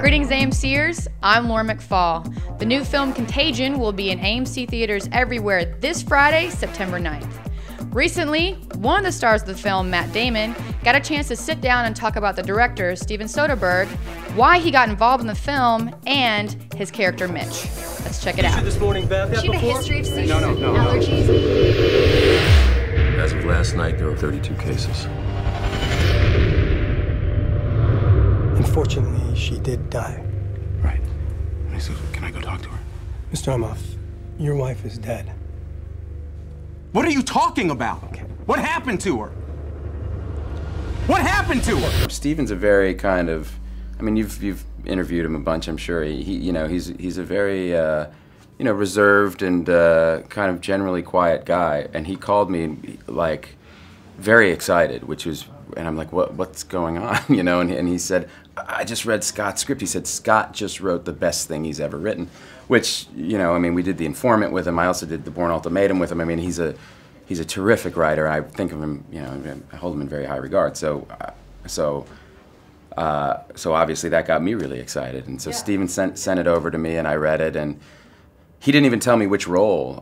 Greetings, AMCers. I'm Laura McFall. The new film Contagion will be in AMC theaters everywhere this Friday, September 9th. Recently, one of the stars of the film, Matt Damon, got a chance to sit down and talk about the director, Steven Soderbergh, why he got involved in the film, and his character Mitch. Let's check it out. This morning, Beth, She had a history of seizures no. and allergies. As of last night, there were 32 cases. Unfortunately, she did die. Right. And he says, can I go talk to her? Mr. Amoff, your wife is dead. What are you talking about? Okay. What happened to her? What happened to her? Steven's a very kind of, I mean, you've interviewed him a bunch, I'm sure. He's a very, reserved and kind of generally quiet guy. And he called me like very excited, which was, and I'm like, what's going on, And he said, I just read Scott's script. He said Scott just wrote the best thing he's ever written, which, we did The Informant with him. I also did The Bourne Ultimatum with him. I mean, he's a terrific writer. I think of him, I hold him in very high regard. So obviously that got me really excited. And so Steven sent it over to me, and I read it, and he didn't even tell me which role,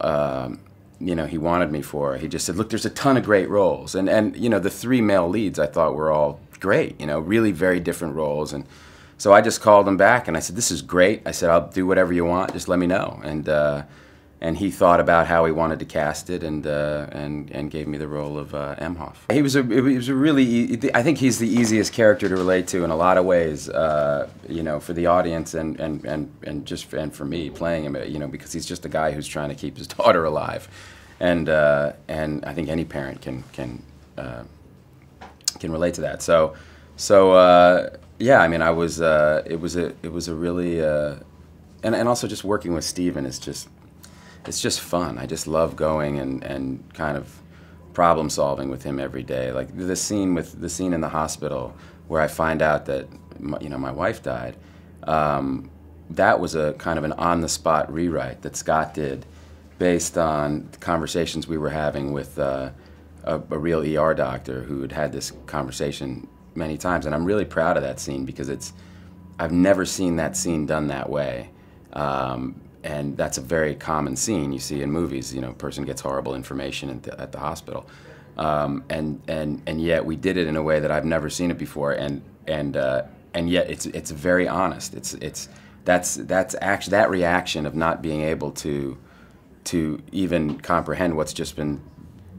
he wanted me for. He just said, look, there's a ton of great roles. And the three male leads I thought were all great, really very different roles. And so I just called him back and I said, this is great. I said, I'll do whatever you want, just let me know. And he thought about how he wanted to cast it and gave me the role of Emhoff. He was a really, I think he's the easiest character to relate to in a lot of ways, for the audience and for me playing him, because he's just a guy who's trying to keep his daughter alive. And I think any parent can relate to that. So yeah, I mean, it was a really, and also just working with Steven is just, it's just fun. I just love going and kind of problem solving with him every day. Like the scene in the hospital where I find out that my wife died. That was a kind of an on-the-spot rewrite that Scott did, based on conversations we were having with a real ER doctor who had this conversation many times. And I'm really proud of that scene because I've never seen that scene done that way. And that's a very common scene you see in movies. A person gets horrible information at the hospital, and yet we did it in a way that I've never seen it before. And yet it's very honest. That's actually that reaction of not being able to even comprehend what's just been,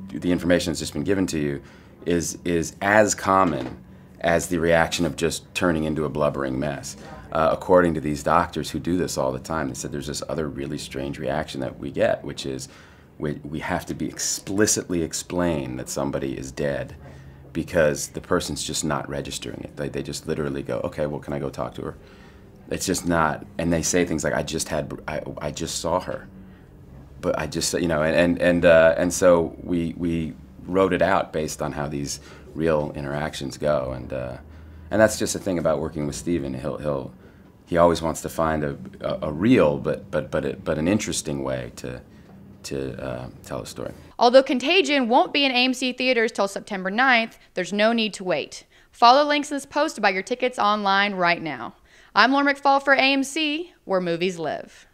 the information that's just been given to you, is as common as the reaction of just turning into a blubbering mess. According to these doctors who do this all the time, they said there's this other really strange reaction that we get, which is we have to be explicitly explain that somebody is dead because the person's just not registering it. They just literally go, okay, well, can I go talk to her? It's just not, and they say things like, I just saw her, but I just, and so we wrote it out based on how these real interactions go, and that's just the thing about working with Steven. He always wants to find a real but an interesting way to tell a story. Although Contagion won't be in AMC theaters till September 9th, there's no need to wait. Follow the links in this post to buy your tickets online right now. I'm Laura McFall for AMC, where movies live.